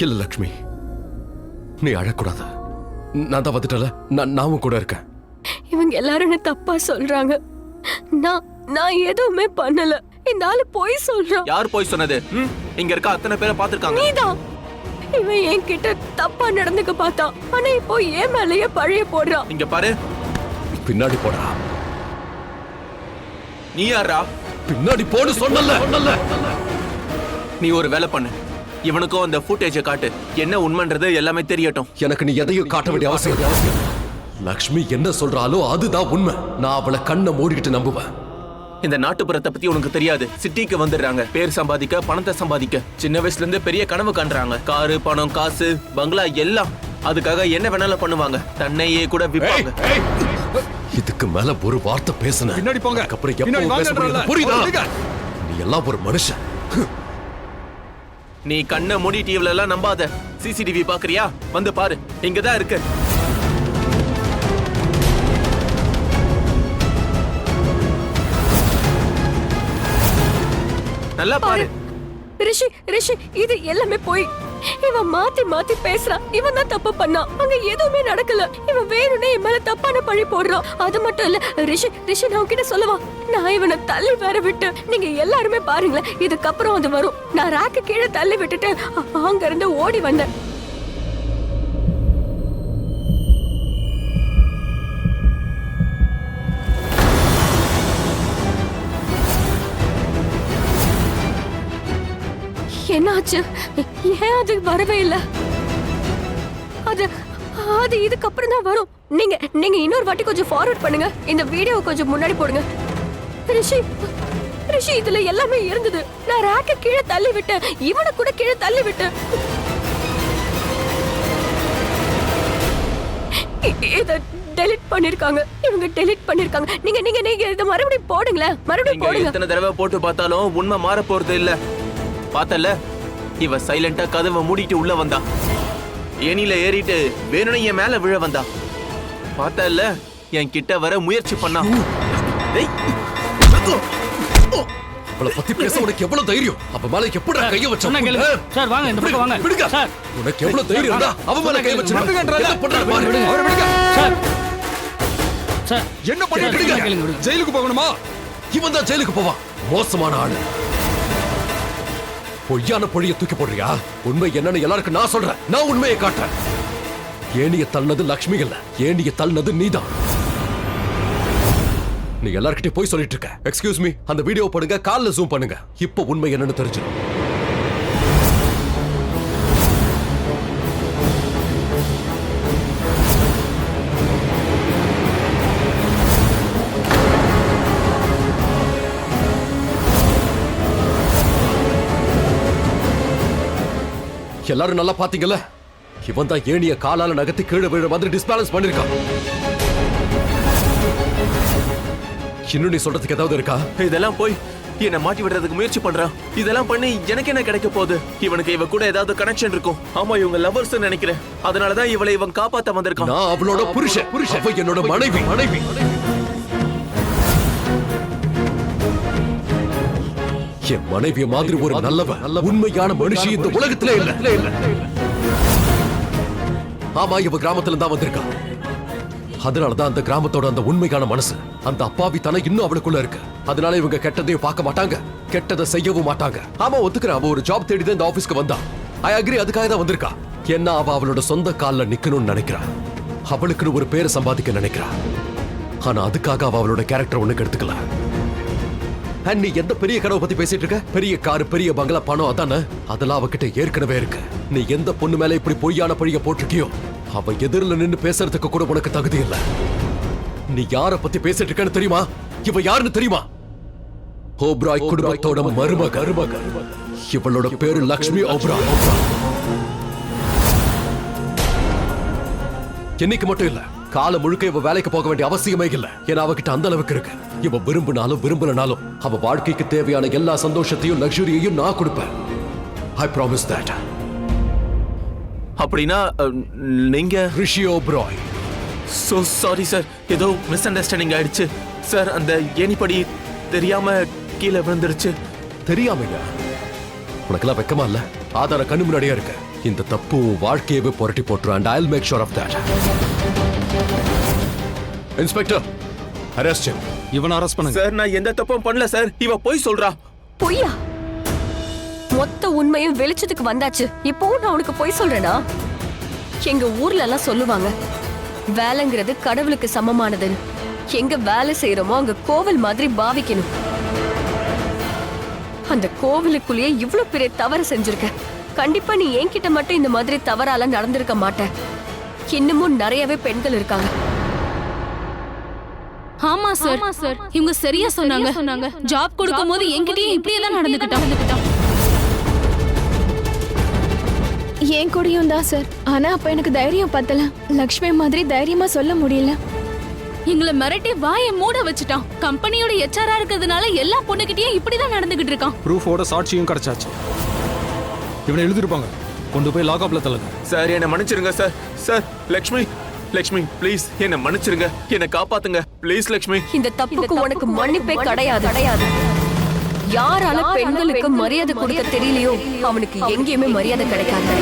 இல்ல லக்ஷ்மி, நீ அழக்கூடாது. நான் தான் வந்துட்டல, நான் கூட இருக்கேன். இவங்க எல்லாரும் என்ன தப்பா சொல்றாங்க. நான் எதுவுமே பண்ணல. இந்த ஆளு போய் சொல்றான். யார் போய் சொன்னது? இங்க இருக்க அத்தனை பேரை பாத்துருக்காங்க. நீதான். இவன் என்கிட்ட தப்பா நடந்துக்க பார்த்தான். ஆனா இப்போ ஏன் மேலேயே பழைய போடுறான். இங்க பாரு, பின்னாடி போடா. நீ யாரா? பின்னாடி போடு சொன்னல. நீ ஒரு வேலை பண்ணு, இவனுக்கும் அந்த ஃபுட்டேஜை காட்டு. என்ன உண்மைன்றது எல்லாமே தெரியட்டும். எனக்கு நீ எதையும் காட்ட வேண்டிய அவசியம். லக்ஷ்மி என்ன சொல்றாலோ அதுதான் உண்மை. நான் அவளை கண்ணை மூடிக்கிட்டு நம்புவேன். இந்த நாட்டுப்புறத்தை பத்தி உனக்கு தெரியாது. சிட்டிக்கு வந்துடுறாங்க, பேர் சம்பாதிக்க, பணத்தை சம்பாதிக்க. சின்ன வயசுல இருந்து பெரிய கனவு காண்றாங்க. காரு, பணம், காசு, பங்களா எல்லாம். அதுக்காக என்ன வேணாலும் பண்ணுவாங்க. தன்னையே கூட விற்பாங்க. இதுக்கு மேல ஒரு வார்த்தை பேசுன பின்னாடி போங்க. அப்புறம் எப்பவும் பேச முடியாது. புரியுதா? நீ எல்லாம் ஒரு மனுஷன். நீ கண்ணை மூடி டிவில எல்லாம் நம்பாத. சிசிடிவி பாக்குறியா? வந்து பாரு, இங்கதான் இருக்கு. நல்லா பாரு. ரிஷி, இது எல்லாமே போய். இவன் மாத்தி மாத்தி பேசுறான். இவன் தான் தப்பு பண்ணான். அங்க எதுவுமே நடக்கல. இவன் வேணும்னே என் மேல தப்பான பழி போடுறான். அது மட்டும் இல்ல ரிஷி, நான் உன்கிட்ட சொல்லவா, நான் இவனை தள்ளி வேற விட்டு, நீங்க எல்லாருமே பாருங்களேன், இதுக்கப்புறம் அது வரும். நான் ராக்கு கீழே தள்ளி விட்டுட்டு அங்க இருந்து ஓடி வந்தேன். என்னாச்சு? ஏன் அது வரவே இல்ல? அது இதுக்கப்புறம் தான் வரும். நீங்க இன்னொரு வாட்டி கொஞ்சம் ஃபார்வர்ட் பண்ணுங்க. இந்த வீடியோ கொஞ்சம் முன்னாடி போடுங்க. ரிஷி, இதுல எல்லாமே இருந்தது. நான் ராக்க கீழே தள்ளி விட்டேன். இவனை கூட கீழே தள்ளி விட்டேன். இத டெலீட் பண்ணிருக்காங்க. இவங்க டெலீட் பண்ணிருக்காங்க. நீங்க இத மறுபடியும் போடுங்களேன். மறுபடியும் போடுங்க. எத்தனை தடவை போட்டு பார்த்தாலும் உண்மை மாற போறது இல்ல. பார்த்தல, இவ சைலண்டா கதவை மூடிட்டு உள்ள வந்தா. ஏனில ஏறிட்டு வேணும்னு என் மேல விழ வந்தா. பார்த்தல, என் கிட்ட வர முயற்சி பண்ணா. அவளை பத்தி பேச உனக்கு எவ்வளவு தைரியம்? அவ மேல எப்படிடா கைய வச்ச? சார் வாங்க, இந்த பக்கம் வாங்க. விடுங்க சார். உனக்கு எவ்வளவு தைரியம்டா? அவ மேல கை வச்ச. என்ன பண்ற பாரு. அவரை விடுங்க சார். சார் என்ன பண்ணிட்டு ஜெயிலுக்கு போகணுமா? இவன் தான் ஜெயிலுக்கு போவான். மோசமான ஆளு. பொய்யான பொழிய தூக்கி போடுறியா? உண்மை என்னன்னு எல்லாருக்கும் நான் சொல்றேன். நான் உண்மையை காட்டுறேன். ஏனிய தள்ளினது லக்ஷ்மி இல்ல, ஏனிய தள்ளினது நீதான். நீ எல்லார்கிட்டயும் போய் சொல்லிட்டு இருக்க. எக்ஸ்கியூஸ் மீ, அந்த வீடியோ போடுங்க, கால்ல ஜூம் பண்ணுங்க. இப்ப உண்மை என்னன்னு தெரிஞ்சிடும். எல்லாரும் நல்லா பாத்தீங்கல்ல? இவன் தான் ஏனிய காலால நகர்த்தி கீழே விழுற மாதிரி டிஸ்பேலன்ஸ் பண்ணிருக்கான். இன்னும் நீ சொல்றதுக்கு ஏதாவது இருக்கா? இதெல்லாம் போய் என்ன மாட்டி விடுறதுக்கு முயற்சி பண்றான். இதெல்லாம் பண்ணி எனக்கு என்ன கிடைக்க போகுது? இவனுக்கு இவ கூட ஏதாவது கனெக்ஷன் இருக்கும். ஆமா, இவங்க லவர்ஸ் நினைக்கிறேன். அதனாலதான் இவளை இவன் காப்பாத்த வந்திருக்கான். நான் அவளோட புருஷன். அவ என்னோட மனைவி. என் மனைவிய மாதிரி ஒரு நல்ல உண்மையான மனுஷி இந்த உலகத்திலே இல்ல. ஆமா, இவ கிராமத்துல தான் வந்திருக்கா. அதனாலதான் அந்த கிராமத்தோட அந்த உண்மையான மனசு, அந்த அப்பாவி தன இன்னும் அவளுக்குள்ள இருக்கு. அதனால இவங்க கெட்டதையும் பார்க்க மாட்டாங்க, கெட்டதை செய்யவும் மாட்டாங்க. ஆமா, ஒத்துக்கிறேன். அவ ஒரு ஜாப் தேடி தான் இந்த ஆபீஸ்க்கு வந்தா. ஐ அக்ரி, அதுக்காக தான் வந்திருக்கா. என்ன, அவ அவளோட சொந்த கால்ல நிக்கணும்னு நினைக்கிறா. அவளுக்குன்னு ஒரு பேரை சம்பாதிக்க நினைக்கிறா. ஆனா அதுக்காக அவ அவளோட கேரக்டர் ஒண்ணு கெடுத்துக்கல. நீ எந்த பெரிய கனவை பத்தி பேசிட்டு இருக்க? பெரிய காரு, பெரிய பங்களா, பணம், அதானே? அதெல்லாம் அவகிட்ட ஏற்கனவே இருக்கு. நீ எந்த பொண்ணு மேல இப்படி பொய்யான பழிய போட்டிருக்கியோ, அவ எதிரில நின்னு பேசுறதுக்கு கூட உனக்கு தகுதி இல்ல. நீ யார பத்தி பேசிட்டு இருக்கன்னு தெரியுமா? இவ யாருன்னு தெரியுமா? ஓப்ராய் குடும்பத்தோட மருமக. இவளோட பேரு லக்ஷ்மி ஓப்ராய். என்னைக்கு மட்டும் இல்ல, காலம் முழுக்க இவ வேலைக்கு போக வேண்டிய அவசியமே இல்ல. ஏன்னா அவகிட்ட அந்த அளவுக்கு இருக்கு. இவ விரும்பினாலும் விரும்பலனாலும் அவ வாழ்க்கைக்கு தேவையான எல்லா சந்தோஷத்தையும் லக்ஸுரியையும் நான் கொடுப்பேன். I promise that. அப்படினா நீங்க ரிஷி ஓப்ராய். So sorry sir, ஏதோ மிஸ் அண்டர்ஸ்டாண்டிங் ஆயிடுச்சு சார். அந்த ஏணிப்படி தெரியாம கீழே விழுந்துருச்சு. தெரியாமையா? உனக்கெல்லாம் வெக்கமா இல்ல? ஆதார கண்ணு முன்னாடியே இருக்கு. இந்த தப்பு உன் வாழ்க்கையவே புரட்டி போட்டுரும். and I'll make sure of that. Inspector, arrest him. இவனை அரெஸ்ட் பண்ணுங்க. சார் நான் எந்த தப்பும் பண்ணல சார். இவ போய் சொல்றா. பொய்யா? மொத்த உண்மையும் வெளிச்சத்துக்கு வந்தாச்சு. இப்போ நான் உனக்கு பொய் சொல்றேனா? எங்க ஊர்ல எல்லாம் சொல்லுவாங்க, வேலைங்கிறது கடவுளுக்கு சமமானதுன்னு. எங்க வேலை செய்யறோமோ அங்க கோவில் மாதிரி பாவிக்கணும். அந்த கோவிலுக்குள்ளேயே இவ்ளோ பெரிய தவறு செஞ்சிருக்க. கண்டிப்பா நீ என்கிட்ட மட்டும் இந்த மாதிரி தவறால நடந்திருக்க மாட்ட. இன்னமும் நிறையவே பெண்கள் இருக்காங்க. ஆமா சார், இவங்க சரியா சொன்னாங்க. ஜாப் கொடுக்கும் போது என்கிட்டயே இப்படியே தான் நடந்துக்கிட்டான். என் கூடயும் தான் சார். ஆனா அப்ப எனக்கு தைரியம் பத்தல. லக்ஷ்மி மாதிரி தைரியமா சொல்ல முடியல. எங்களை மிரட்டி வாயை மூட வச்சுட்டான். கம்பெனியோட எச்ஆரா இருக்கிறதுனால எல்லா பொண்ணுகிட்டயும் இப்படிதான் நடந்துகிட்டு இருக்கான். ப்ரூஃபோட சாட்சியும் கிடைச்சாச்சு. இவனை எழுதிருப்பாங்க. கொண்டு போய் லாக்அப்ல தள்ளுங்க. சார் என்ன மன்னிச்சிருங்க சார். சார் லக்ஷ்மி ப்ளீஸ் என்ன மன்னிச்சிருங்க. என்ன காப்பாத்துங்க ப்ளீஸ் லக்ஷ்மி. இந்த தப்புக்கு உனக்கு மன்னிப்பே கிடையாது. யாரால பெண்களுக்கு மரியாதை கொடுக்க தெரியலையோ அவனுக்கு எங்கேயுமே மரியாதை கிடைக்காது.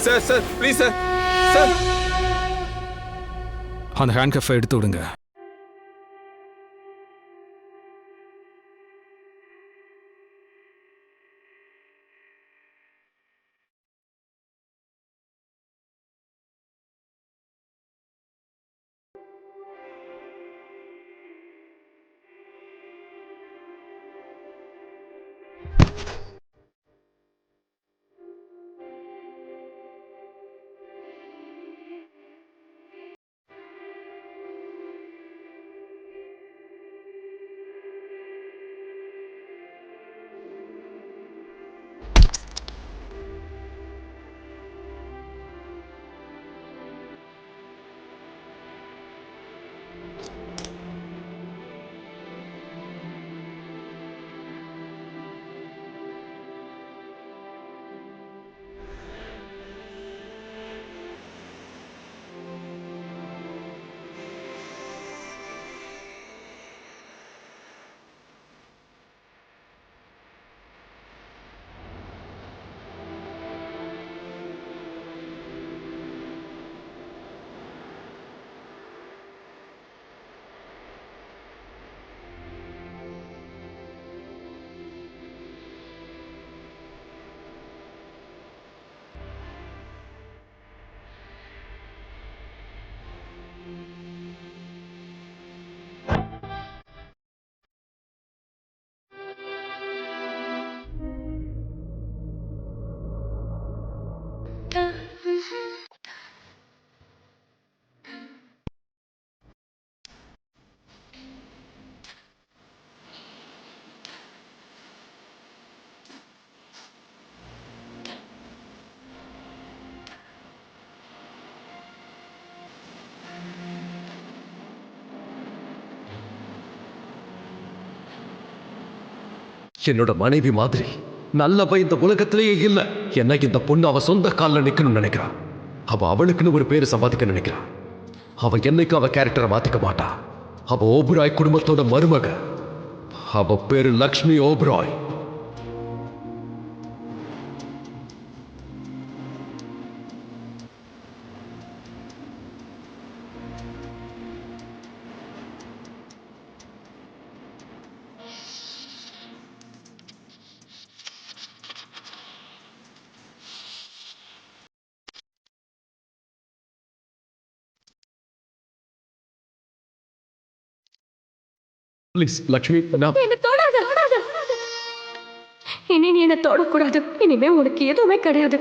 Sir please sir. அந்த ஹேண்ட் கஃபை எடுத்து விடுங்க. என்னோட மனைவி மாதிரி நல்லவ இந்த உலகத்திலேயே இல்ல. என்ன இந்த பொண்ணு அவ சொந்த காலில் நிக்கணும்னு நினைக்கிறான். அவளுக்குன்னு ஒரு பேரு சம்பாதிக்க நினைக்கிறான். அவ என்னைக்கு அவ கேரக்டரை மாத்திக்க மாட்டா. அவ ஓபராய் குடும்பத்தோட மருமக. அவ பேரு லக்ஷ்மி ஓபராய். ப்ளீஸ் லக்ஷ்மி, என்ன தொடாத. இனி நீ என்ன தொடக்கூடாது. இனிமே உனக்கு எதுவுமே கிடையாது.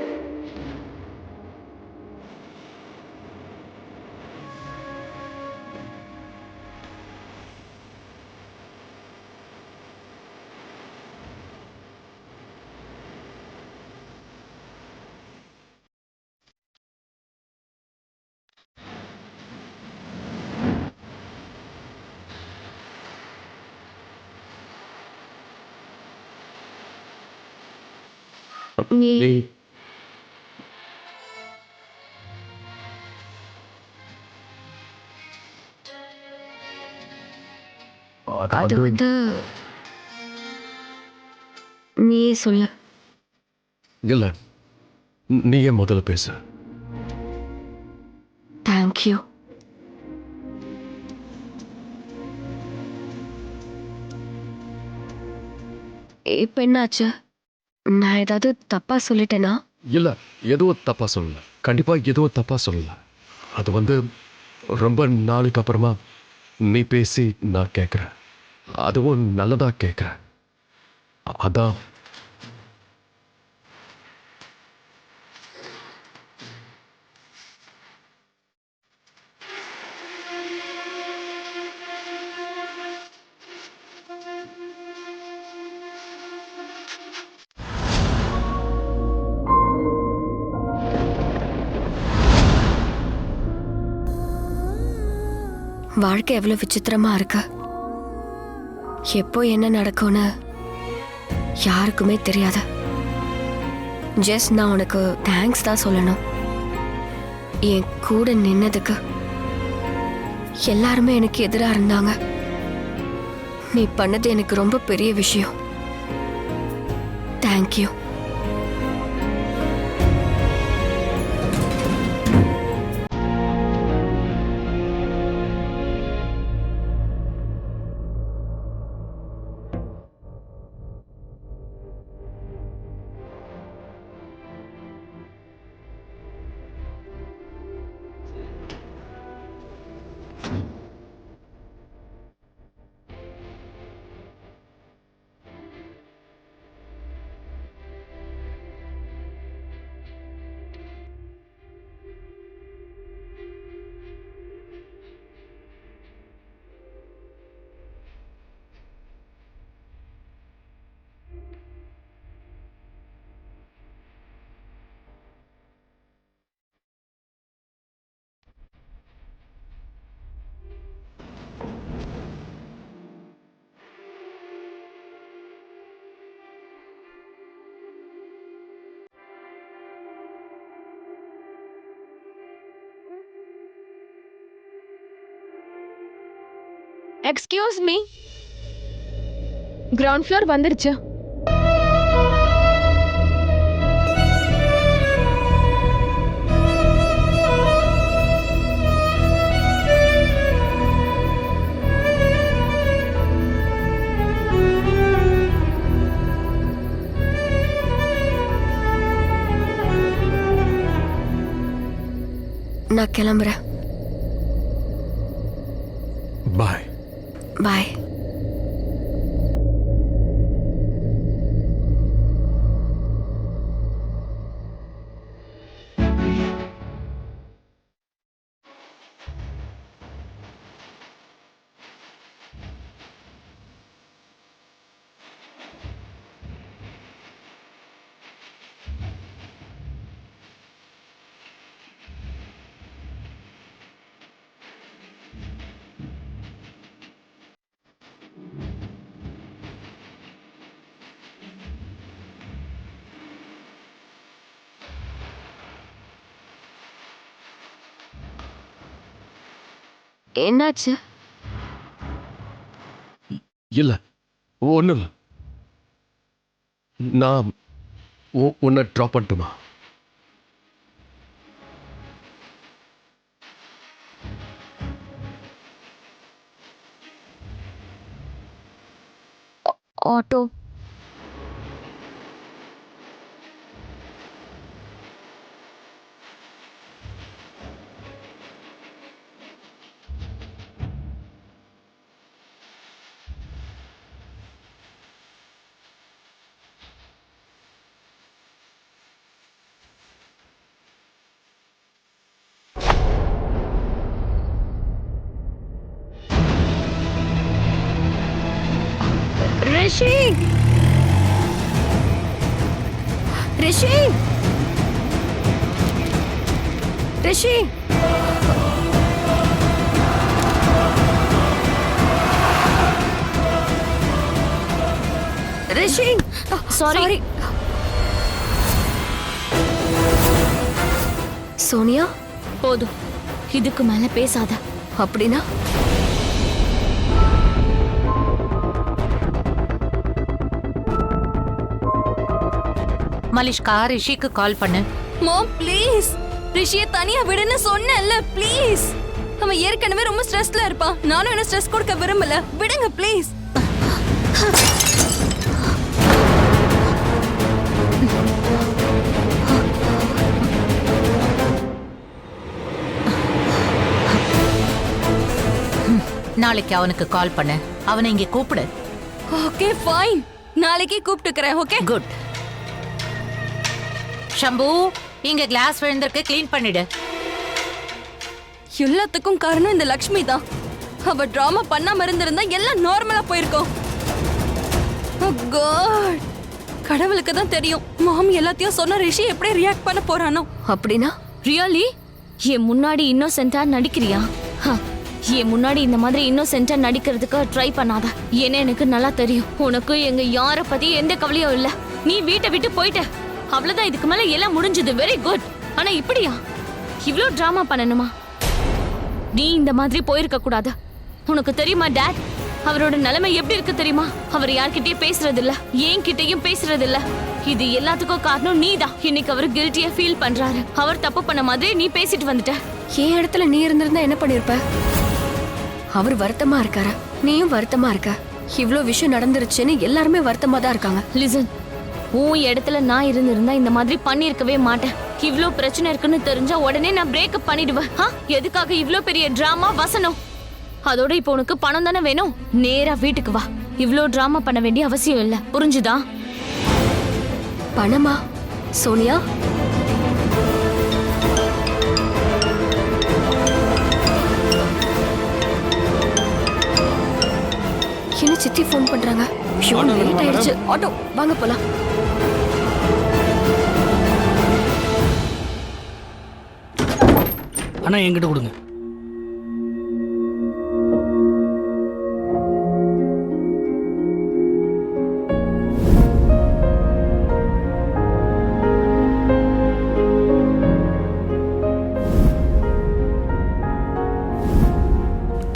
நீ அது வந்து நீ சொல்லு. இல்ல நீயே முதல்ல பேசு. தேங்க்யூ. இப்ப என்னாச்சு? நான் ஏதாவது தப்பா சொல்லிட்டேனா? இல்ல எதுவும் தப்பா சொல்லல. கண்டிப்பா எதுவும் தப்பா சொல்லல. அது ரொம்ப நாளுக்கு அப்புறமா நீ பேசி நான் கேட்குறேன். அதுவும் நல்லதா கேட்குறேன். அதான். வாழ்க்கை எவ்வளவு விசித்திரமா இருக்கு. எப்போ என்ன நடக்கும்னு யாருக்குமே தெரியாது. ஜஸ்ட் நான் உனக்கு தேங்க்ஸ் தான் சொல்லணும். என் கூட நின்னதுக்கு. எல்லாருமே எனக்கு எதிரா இருந்தாங்க. நீ பண்ணது எனக்கு ரொம்ப பெரிய விஷயம். Thank you. Excuse me, ground floor வந்துருச்சு. நான் கிளம்புறேன். பாய். பாய். என்னாச்சு? இல்ல ஒன்றும் இல்லை. நான் உன்னை ட்ராப் பண்ணட்டுமா? ஆட்டோ. ரிஷி! ரிஷி! ரிஷி! ரிஷி! சாரி. சோனியா, போதும், இதுக்கு மேல பேசாத. அப்படின்னா மலிஷ்கா ரிஷிக்கு கால் பண்ணு. மாம் ப்ளீஸ் ரிஷியை தனியா விடுன்னு சொன்னேன்ல ப்ளீஸ். அவன் ஏற்கனவே ரொம்ப ஸ்ட்ரெஸ்ல இருப்பான். நானும் என்ன ஸ்ட்ரெஸ் கொடுக்க விரும்பல. விடுங்க ப்ளீஸ். நாளைக்கு அவனுக்கு கால் பண்ணு. அவனை இங்க கூப்பிடு. Okay fine. நாளைக்கே கூப்பிட்டுக்கிறேன். Okay good. ஷம்பு, இங்க கிளாஸ் விழுந்திருக்கு, க்ளீன் பண்ணிடு. எல்லாத்துக்கும் காரணம் இந்த லக்ஷ்மி தான். அவ டிராமா பண்ணாம இருந்திருந்தா எல்லாம் நார்மலா போயிருக்கும். Oh God. கடவுளுக்கு தான் தெரியும் மாமி எல்லாத்தையும் சொன்ன ரிஷி எப்படி ரியாக்ட் பண்ண போறானோ. அப்படின்னா ரியலி என் முன்னாடி இன்னோசென்ட்டா நடிக்கிறியா? என் முன்னாடி இந்த மாதிரி இன்னோசென்ட்டா நடிக்கிறதுக்கு ட்ரை பண்ணாத. ஏன்னா எனக்கு நல்லா தெரியும் உனக்கு எங்க யார பத்தி எந்த கவலையும் இல்ல. நீ வீட்டை விட்டு போயிட்ட, அவ்வளவுதான். இதுக்கு மேல எல்லாம் முடிஞ்சது. Very good. ஆனா இப்படியா இவ்ளோ டிராமா பண்ணணுமா? நீ இந்த மாதிரி போயிருக்க கூடாது. உனக்கு தெரியுமா டாட் அவரோட நிலைமை எப்படி இருக்கு தெரியுமா? அவர் யார்கிட்டயும் பேசுறது இல்ல, என்கிட்டயும் பேசுறது இல்ல. இது எல்லாத்துக்கும் காரணம் நீதான். இன்னைக்கு அவர் கில்ட்டியா ஃபீல் பண்றாரு. அவர் தப்பு பண்ண மாதிரி நீ பேசிட்டு வந்துட்ட. என் இடத்துல நீ இருந்திருந்தா என்ன பண்ணிருப்ப? அவர் வருத்தமா இருக்காரு, நீயும் வருத்தமா இருக்க. இவ்ளோ விஷயம் நடந்துருச்சுன்னு எல்லாருமே வருத்தமா தான் இருக்காங்க. லிசன், உன் இடத்துல நான் இருந்திருந்தா இந்த மாதிரி பண்ணிருக்கவே மாட்டேன். இவ்ளோ பிரச்சனை இருக்குன்னு தெரிஞ்சா உடனே நான் பிரேக்கப் பண்ணிடுவேன். எதுக்காக இவ்ளோ பெரிய டிராமா வசனம்? அதோட இப்போ உனக்கு பணம் தானே வேணும். நேரா வீட்டுக்கு வா. இவ்ளோ டிராமா பண்ண வேண்டிய அவசியம் இல்ல. புரிஞ்சுதா? பணமா சோனியா? என்ன சித்தி ஃபோன் பண்றாங்க? லேட் ஆயிடுச்சு. ஆட்டோ வாங்க போலாம். அண்ணா என்கிட்ட கொடுங்க.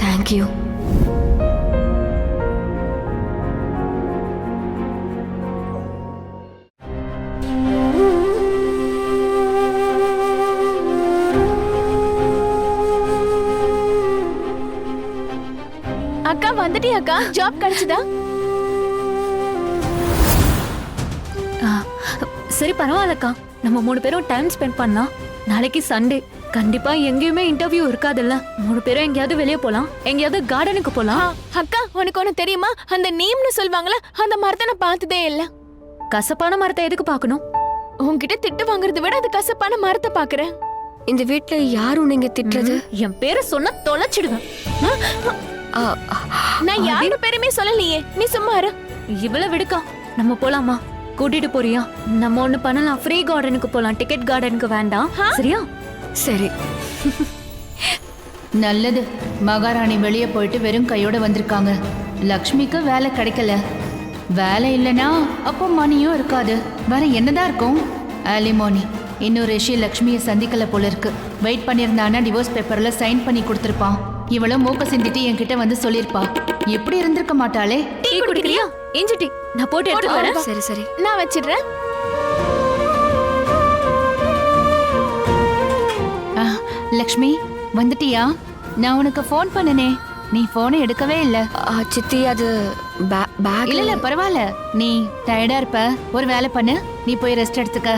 தேங்க்யூ. அக்கா வந்துட்டியா அக்கா? ஜாப் கிடைச்சதா? சரி பரவாயில்லக்கா, நம்ம 3 பேரும் டைம் ஸ்பெண்ட் பண்ணா. நாளைக்கு சண்டே, கண்டிப்பா எங்கேயுமே இன்டர்வியூ இருக்காதுல்ல. 3 பேரும் எங்கேயாவது வெளியே போலாம், எங்கேயாவது கார்டனுக்கு போலாம். அக்கா உனக்கு ஒண்ணு தெரியுமா? அந்த நீம்னு சொல்வாங்கல, அந்த மரத்தை நான் பார்த்ததே இல்ல. கசப்பான மரத்தை எதுக்கு பார்க்கணும்? உன்கிட்ட திட்டு வாங்குறதை விட அது கசப்பான மரத்தை பாக்குறேன். இந்த வீட்ல யாரும் நீங்க திட்டுறது? என் பேரை சொன்னா தொலைச்சிடுவேன். நான் யாரோட பேருமே சொல்லலையே. நீ சும்மா இரு. இவ்வளவு விடுக்கா, நம்ம போலாமா? கூட்டிட்டு போறியா? நம்ம ஒண்ணு பண்ணலாம், ஃப்ரீ கார்டனுக்கு போலாம். டிக்கெட் கார்டனுக்கு வேண்டாம், சரியா? சரி. நல்லது. மகாராணி வெளியே போயிட்டு வெறும் கையோட வந்திருக்காங்க. லக்ஷ்மிக்கு வேலை கிடைக்கல. வேலை இல்லைன்னா அப்போ மணியும் இருக்காது. வேற என்னதான் இருக்கும்? ஆலிமோனி. இன்னும் ரிஷி லக்ஷ்மியை சந்திக்கல போல இருக்கு. வெயிட் பண்ணியிருந்தானா டிவோர்ஸ் பேப்பர்ல சைன் பண்ணி கொடுத்துருப்பான். இவளோ மூக்க சிந்திட்டு என்கிட்ட வந்து சொல்லிருப்பா. எப்படி இருந்திருக்க மாட்டாளே. டீ குடிக்கிறியா? இஞ்சி டீ நான் போட்டு எடுத்து வரேன். சரி சரி, நான் வச்சிடுறேன். லக்ஷ்மி வந்துட்டியா? நான் உனக்கு ஃபோன் பண்ணனே, நீ போனை எடுக்கவே இல்ல. சித்தி அது பேக். இல்ல பரவாயில்ல, நீ டயர்டா இருப்ப. ஒரு வேலை பண்ணு, நீ போய் ரெஸ்ட் எடுத்துக்க.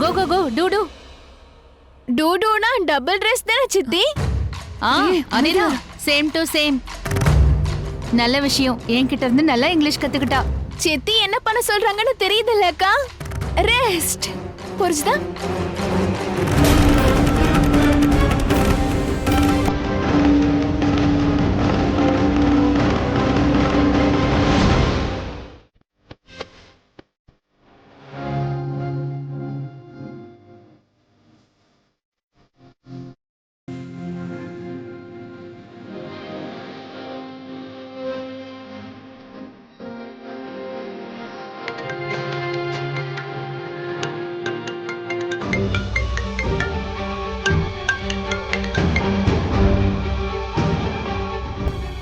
கோ கோ கோ. டூ டூடூனா டபுள் ட்ரெஸ் தானே சித்தி? அதேதான். Same to same. நல்ல விஷயம், என்கிட்ட இருந்து நல்லா இங்கிலீஷ் கத்துக்கிட்டா. சித்தி என்ன பண்ண சொல்றாங்கன்னு தெரியுதுல்ல அக்கா? ரெஸ்ட். புரிஞ்சுதா?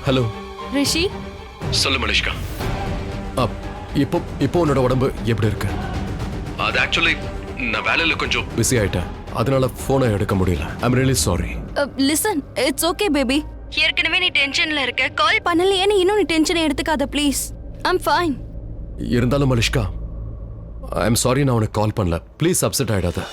ஹலோ ரிஷி, சொல்லு மலிஷ்கா. இப்போ உன்னோட உடம்பு எப்படி இருக்கு? அத அது ஆக்சுவலி நான் வேலையில கொஞ்சம் பிஸி ஆயிட்டேன், அதனால போனை எடுக்க முடியல. I'm really sorry. Listen, it's okay baby. ஏற்கனவே நீ டென்ஷன்ல இருக்க. கால் பண்ணலையே நீ இன்னும் நீ டென்ஷனை எடுத்துக்காத ப்ளீஸ். I'm fine. இருந்தாலும் மலிஷ்கா, ஐம் சாரி, நான் உனக்கு கால் பண்ணல. ப்ளீஸ் அப்செட் ஆயிடாத.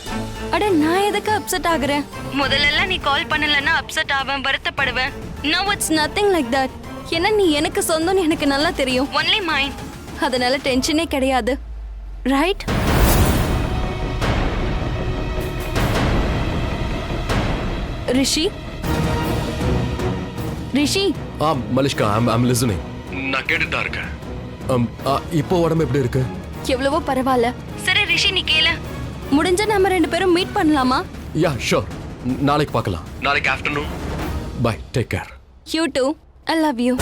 அட நான் எதுக்கு அப்செட் ஆகுறேன்? முதல்ல நீ கால் பண்ணலன்னா அப்செட் ஆவேன், வருத்தப்படுவேன். நவ இட்ஸ் நத்திங் லைக் தட். ஏன்னா நீ எனக்கு சொந்தம்னு எனக்கு நல்லா தெரியும். Only mind. அதனால டென்ஷனே கிடையாது, right? Rishi, Rishi. Malishka, I'm listening. நான் கேட்டுட்டு தான் இருக்கேன். இப்போ உடம்பு எப்படி இருக்கு? எவ்வளவோ பரவாயில்ல. சரி ரிஷி, நீ கேளு. முடிஞ்சா நம்ம 2 பேரும் மீட் பண்ணலாமா? Yeah sure. நாளைக்கு பார்க்கலாம். நாளைக்கு afternoon. Bye, take care. You too. I love you.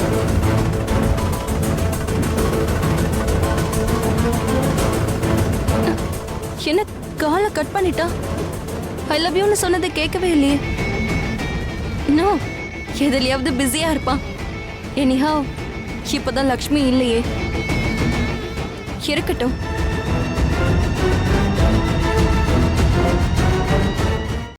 என்ன காலை கட் பண்ணிட்டா? ஐ லவ் யூன்னு சொன்னதை கேட்கவே இல்லையே. நோ, எதுலயாவது பிஸியா இருப்பான். எனிஹாவ் இப்பதான் லக்ஷ்மி இல்லையே. இருக்கட்டும்.